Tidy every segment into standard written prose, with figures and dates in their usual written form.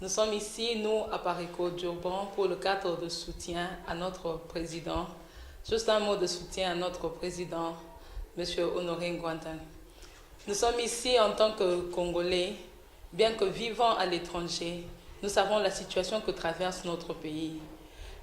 Nous sommes ici, nous, à Paréco-Durban, pour le cadre de soutien à notre président. Juste un mot de soutien à notre président, M. Honoré Ngouandan. Nous sommes ici en tant que Congolais, bien que vivant à l'étranger, nous savons la situation que traverse notre pays.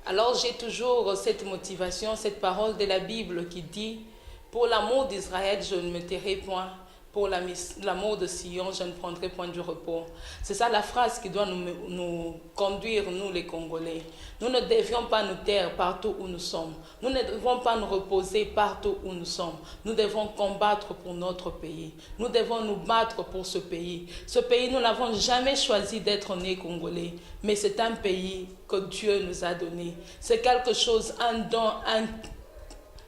Alors j'ai toujours cette motivation, cette parole de la Bible qui dit « Pour l'amour d'Israël, je ne me tairai point. Pour l'amour de Sion, je ne prendrai point du repos. » C'est ça la phrase qui doit nous conduire, nous les Congolais. Nous ne devions pas nous taire partout où nous sommes. Nous ne devons pas nous reposer partout où nous sommes. Nous devons combattre pour notre pays. Nous devons nous battre pour ce pays. Ce pays, nous n'avons jamais choisi d'être nés Congolais, mais c'est un pays que Dieu nous a donné. C'est quelque chose, un don,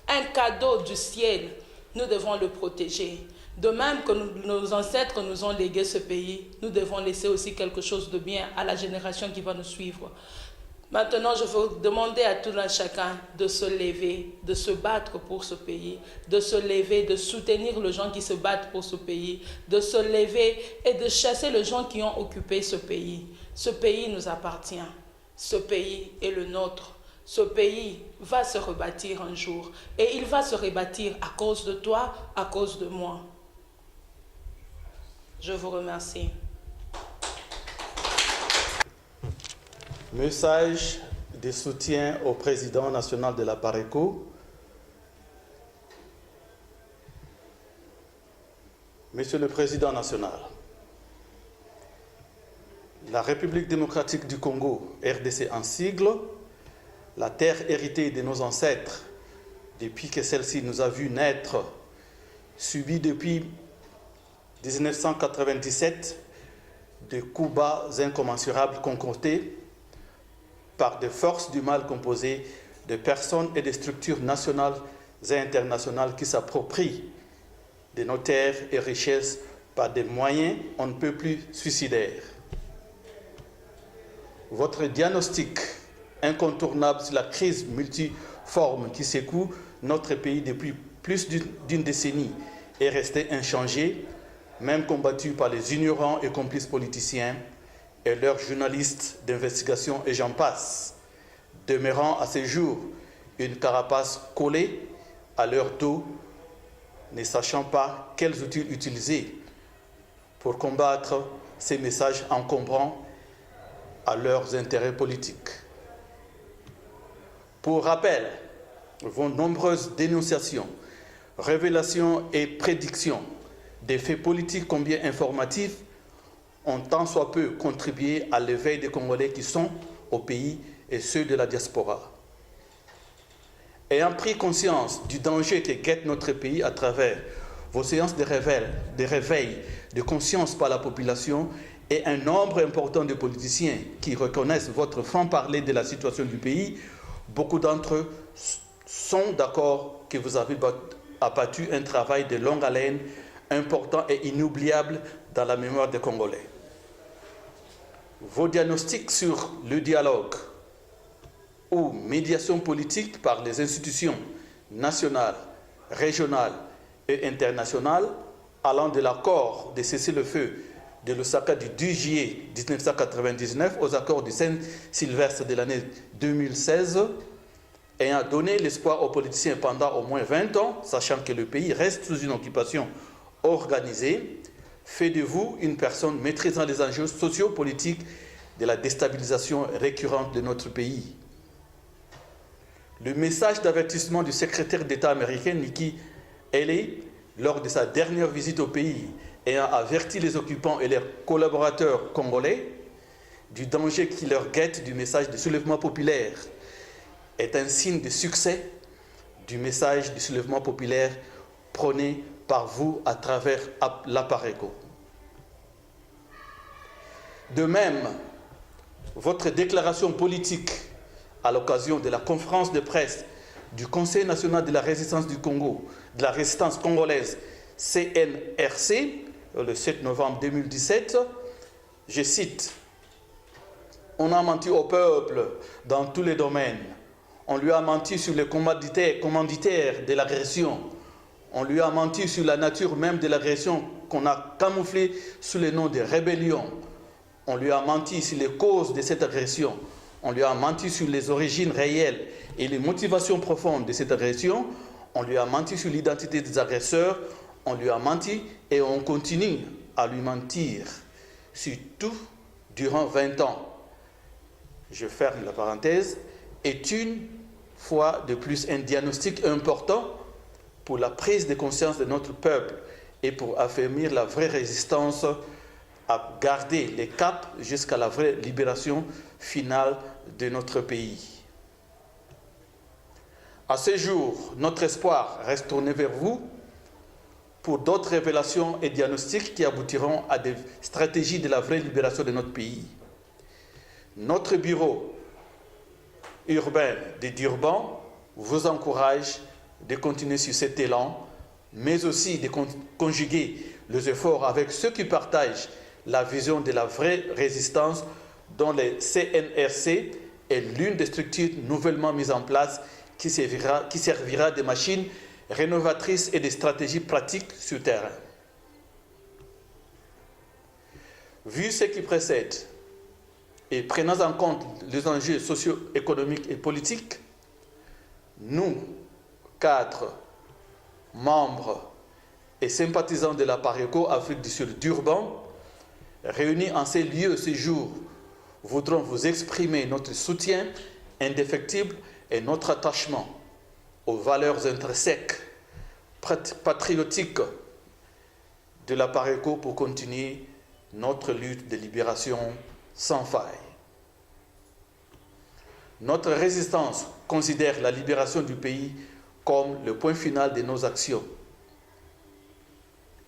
un cadeau du ciel. Nous devons le protéger. De même que nos ancêtres nous ont légué ce pays, nous devons laisser aussi quelque chose de bien à la génération qui va nous suivre. Maintenant, je veux demander à tout un chacun de se lever, de se battre pour ce pays, de se lever, de soutenir les gens qui se battent pour ce pays, de se lever et de chasser les gens qui ont occupé ce pays. Ce pays nous appartient. Ce pays est le nôtre. Ce pays va se rebâtir un jour et il va se rebâtir à cause de toi, à cause de moi. Je vous remercie. Message de soutien au président national de la Paréco. Monsieur le Président national, la République démocratique du Congo, RDC en sigle, la terre héritée de nos ancêtres, depuis que celle-ci nous a vu naître, subit depuis 1997 des coups bas incommensurables concoctés par des forces du mal composées de personnes et de structures nationales et internationales qui s'approprient de nos terres et richesses par des moyens on ne peut plus suicidaires. Votre diagnostic incontournable sur la crise multiforme qui secoue notre pays depuis plus d'une décennie est resté inchangé, même combattu par les ignorants et complices politiciens et leurs journalistes d'investigation et j'en passe, demeurant à ce jour une carapace collée à leur dos, ne sachant pas quels outils utiliser pour combattre ces messages encombrants à leurs intérêts politiques. Pour rappel, vos nombreuses dénonciations, révélations et prédictions des faits politiques combien informatifs ont tant soit peu contribué à l'éveil des Congolais qui sont au pays et ceux de la diaspora. Ayant pris conscience du danger que guette notre pays à travers vos séances de réveil de conscience par la population et un nombre important de politiciens qui reconnaissent votre franc-parler de la situation du pays, beaucoup d'entre eux sont d'accord que vous avez abattu un travail de longue haleine important et inoubliable dans la mémoire des Congolais. Vos diagnostics sur le dialogue ou médiation politique par les institutions nationales, régionales et internationales allant de l'accord de cessez-le-feu de Lusaka du 10 juillet 1999 aux accords du Saint-Sylvestre de l'année 2016 ayant donné l'espoir aux politiciens pendant au moins 20 ans, sachant que le pays reste sous une occupation organisée, fait de vous une personne maîtrisant les enjeux sociopolitiques de la déstabilisation récurrente de notre pays. Le message d'avertissement du secrétaire d'État américain Nikki Haley, lors de sa dernière visite au pays, ayant averti les occupants et leurs collaborateurs congolais du danger qui leur guette du message du soulèvement populaire, est un signe de succès du message du soulèvement populaire prôné par vous à travers la Paréco. De même, votre déclaration politique à l'occasion de la conférence de presse du Conseil national de la résistance du Congo, de la résistance congolaise CNRC, le 7 novembre 2017, je cite, « On a menti au peuple dans tous les domaines. On lui a menti sur les commanditaires de l'agression. On lui a menti sur la nature même de l'agression qu'on a camouflée sous le nom de rébellion. On lui a menti sur les causes de cette agression. On lui a menti sur les origines réelles et les motivations profondes de cette agression. On lui a menti sur l'identité des agresseurs. On lui a menti et on continue à lui mentir sur tout durant 20 ans. Je ferme la parenthèse. Est une fois de plus un diagnostic important pour la prise de conscience de notre peuple et pour affermir la vraie résistance à garder les caps jusqu'à la vraie libération finale de notre pays. À ce jour, notre espoir reste tourné vers vous pour d'autres révélations et diagnostics qui aboutiront à des stratégies de la vraie libération de notre pays. Notre bureau urbain de Durban vous encourage de continuer sur cet élan, mais aussi de conjuguer les efforts avec ceux qui partagent la vision de la vraie résistance dont le CNRC est l'une des structures nouvellement mises en place qui servira de machine rénovatrice et de stratégies pratiques sur terrain. Vu ce qui précède et prenant en compte les enjeux socio-économiques et politiques, nous, cadres, membres et sympathisants de la PARECO Afrique du Sud Durban, réunis en ces lieux ce jour, voudrons vous exprimer notre soutien indéfectible et notre attachement aux valeurs intrinsèques, patriotiques de la PARECO pour continuer notre lutte de libération sans faille. Notre résistance considère la libération du pays comme le point final de nos actions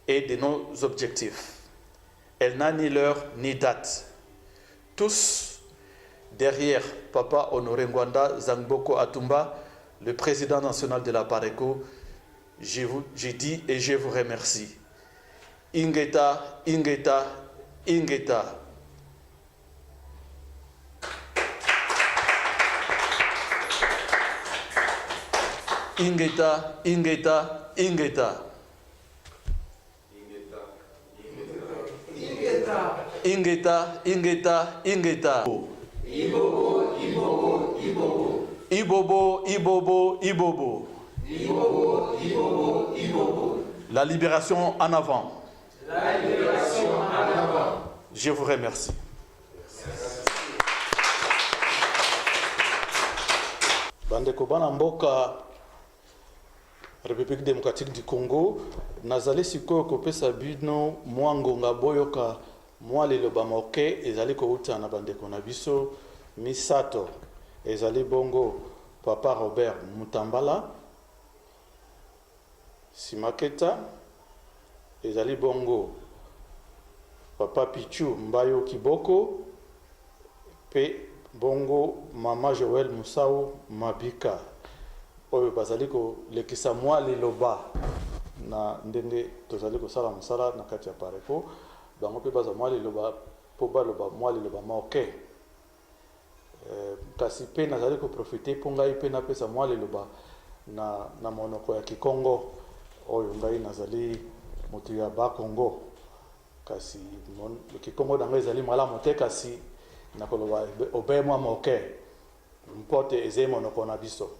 et de nos objectifs. Elle n'a ni l'heure ni date. Tous, derrière Papa Honoré Ngwanda Zangboko Atumba, le président national de la PARECO, je dis et je vous remercie. Ingeta, Ingeta, Ingeta. Ingeta, Ingeta, Ingeta. Ingeta, Ingeta, Ingeta. Ibobo, Ibobo, Ibobo. Ibobo, Ibobo, Ibobo. Ibobo, Ibobo, Ibobo. La libération en avant. La libération en avant. Je vous remercie. Bandeko bana mboka République démocratique du Congo, nazali sikoyo kopesa bino mwangonga boyoka mwalelo bamoke ezali kouta na bandeko na biso misato ezali bongo Papa Robert Mutambala Simaketa ezali bongo Papa Pichu Mbayo Kiboko pe bongo Mama Joël Musau Mabika oyo bazali ko lekisa mwalelo ba na ndenge tozali kosala mosala na kati ya PARECO bango pe baza mwalelo ba po baloba mwalelo ba moke kasi pe nazali koprofite mpo ngai pe napesa mwalelo ba na monoko ya Kikongo oyo ngai nazali moto ya Bakongo kasi Kikongo na ngai ezali malamu te kasi nakoloba obe mwa moke mpote eze monoko na biso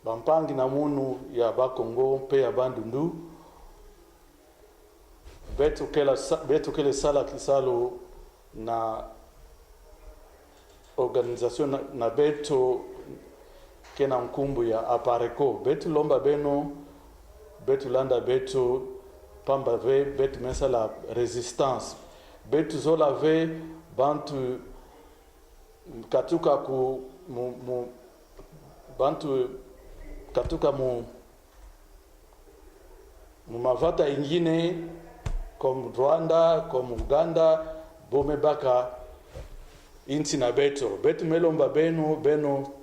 bampangi na munu ya Bakongo mpe ya Bandundu betu kele sala kisalo na organisation na beto kena nkumbu ya APARECO betu lomba beno betu landa betu pamba ve betu mesa la resistance betu zola ve bantu katuka ku bantu katuka mu mavata ingine comme Rwanda, comme Uganda, bomebaka inti na beto melomba beno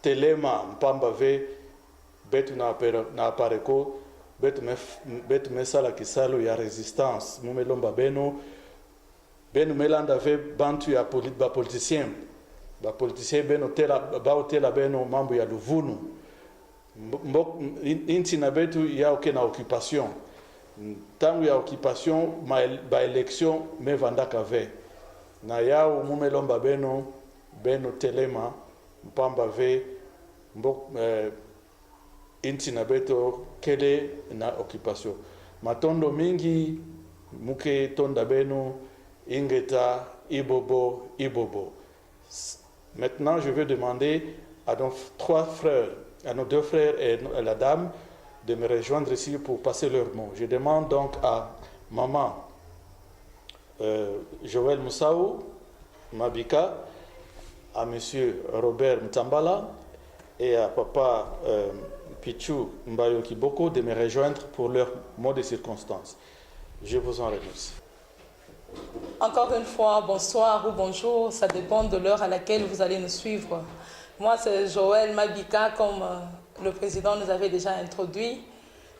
telema mpamba ve betu na APARECO betu mesala kisalo ya resistance mumelomba beno melanda ve bantu ya politicien beno tela beno mambo ya luvunu inti na betu ya oke na occupation tangu ya occupation ba élection me vandaka ve na yao mumelomba beno telema mpamba ve inti na beto kele na occupation matondo mingi muke tonda beno ingeta ibobo. Maintenant je vais demander à nos deux frères et à la dame de me rejoindre ici pour passer leurs mots. Je demande donc à maman Joël Moussaou Mabika, à monsieur Robert Mtambala et à papa Pichou Mbayo Kiboko de me rejoindre pour leurs mots de circonstance. Je vous en remercie. Encore une fois, bonsoir ou bonjour, ça dépend de l'heure à laquelle vous allez nous suivre. Moi, c'est Joël Mabika, comme le président nous avait déjà introduit.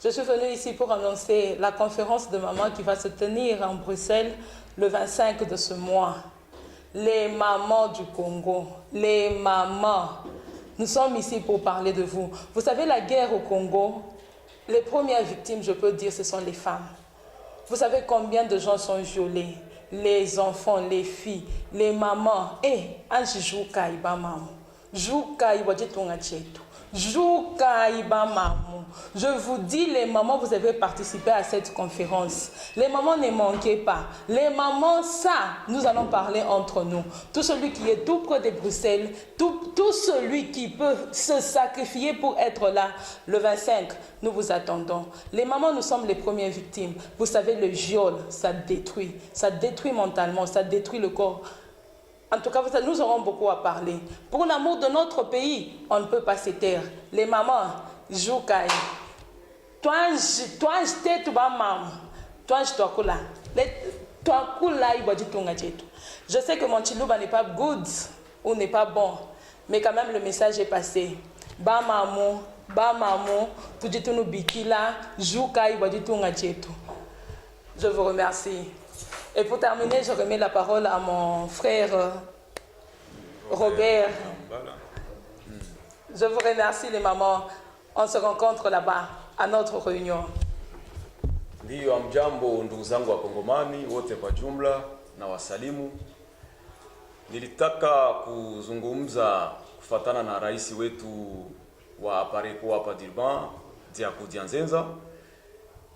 Je suis venue ici pour annoncer la conférence de maman qui va se tenir en Bruxelles le 25 de ce mois. Les mamans du Congo, les mamans, nous sommes ici pour parler de vous. Vous savez, la guerre au Congo, les premières victimes, je peux dire, ce sont les femmes. Vous savez combien de gens sont violés? Les enfants, les filles, les mamans. Anji Jouka Iba Mamu. Jouka Iba Jitunga Chetu. Jouka Iba Mamu. Je vous dis, les mamans, vous avez participé à cette conférence. Les mamans, ne manquez pas. Les mamans, ça, nous allons parler entre nous. Tout celui qui est tout près de Bruxelles, tout celui qui peut se sacrifier pour être là, le 25, nous vous attendons. Les mamans, nous sommes les premières victimes. Vous savez, le viol, ça détruit mentalement, ça détruit le corps. En tout cas, nous aurons beaucoup à parler. Pour l'amour de notre pays, on ne peut pas se taire. Les mamans, Joukaï. Toi, je tu vas maman. Toi, je dois couler. Toi, je sais que mon chilouba n'est pas good ou n'est pas bon, mais quand même le message est passé. Ba maman, tu dis tout nous bikila, Joukaï, waditunga chetu. Je vous remercie. Et pour terminer, je remets la parole à mon frère Robert. Je vous remercie les mamans. On se rencontre là-bas à notre réunion. Ndiyo, amjambo ndugu zangu wa Kongomani wote kwa jumla na wasalimu. Nilitaka kuzungumza kufatana na rais wetu wa Apareko hapa Durban, Diako Dianzenza.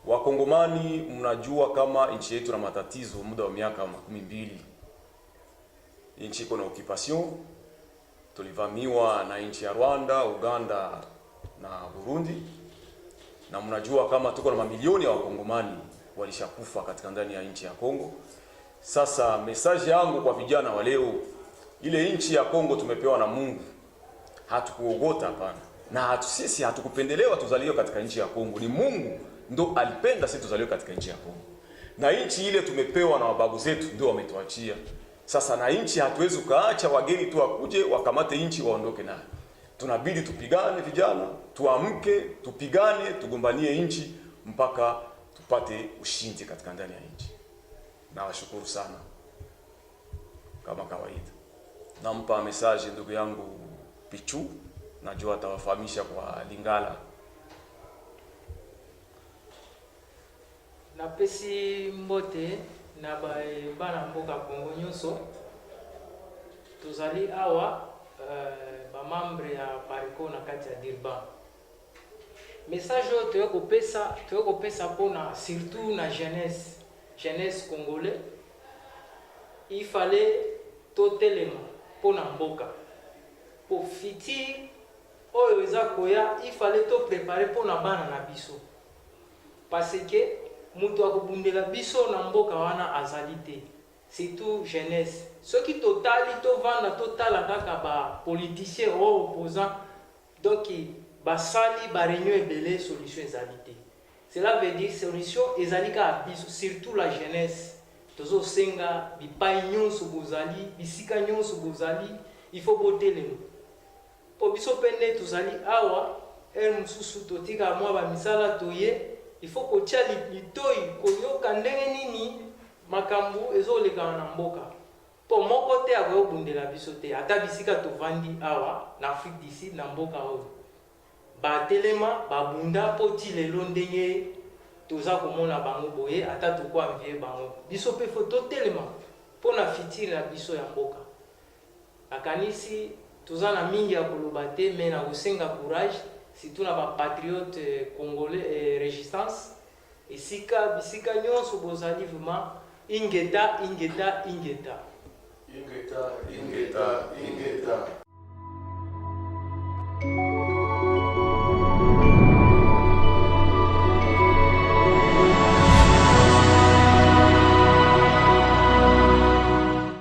Wakongomani, mnajua kama nchi yetu na matatizo muda wa miaka 12. Nchi iko na occupation, tulivamiwa na nchi ya Rwanda, Uganda na Burundi. Na mnajua kama tuko na mamilioni ya wakongomani walishakufa katika ndani ya nchi ya Kongo. Sasa message yangu kwa vijana wa leo, ile nchi ya Kongo tumepewa na Mungu. Hatukuogota hapana. Na sisi hatukupendelewa tuzaliwe katika nchi ya Kongo. Ni Mungu ndo alipenda sisi tuzaliwe katika nchi ya Kongo. Na nchi ile tumepewa na mababu zetu ndio wametuachia. Sasa na nchi hatuwezi kaacha wageni tu wakuje wakamate nchi waondoke nayo. Tunabidi tupigane vijana, tuamke, tupigane, tugombanie nchi mpaka tupate ushindi katika ndani ya nchi. Nawashukuru sana. Kama kawaida. Nampa message ndugu yangu Pichu, najua atawafahamisha kwa Lingala. Napesi mbote na bana mboka Kongo nyonso. Tuzali awa ba membre ya Apareko na kati ya Durban. Message toyo kopesa pona surtout na jeunesse congolais. Il fallait totelema pona mboka. Pour futur oyo eza koya, il fallait to préparer pona bana na biso. Parce que mutu akobundela biso na mboka wana azalite. Surtout jeunesse. Ceux qui totali to vanda totala kaka ba politiciens ou opposants, donc basali ba réunion ebele solution ezalite. Cela veut dire solution ezalika abiso, surtout la jeunesse. Tozo senga bipai nyonso bozali, bisika nyonso bozali, il faut botelema. Po biso pende tozali awa mususu totika mwa ba misala toye, il faut ko tia litoi koyoka ndenge nini makambu ezoleka na mboka. Po moko te akobundela biso te, ata bisika tovandi awa na Afrique du Sud na mboka oyo. Ba telema babunda poti lelo ndenge toza komona bango boye ata tokoanvie bango biso mpe fo totelema mpona fitiri na biso ya mboka. Nakanisi toza na mingi ya koloba te, me na kosenga courage surtout na bapatriote congolais résistance bisika nyonso bozali vraiment ingeta ingeta ingeta ingeta ingeta ingeta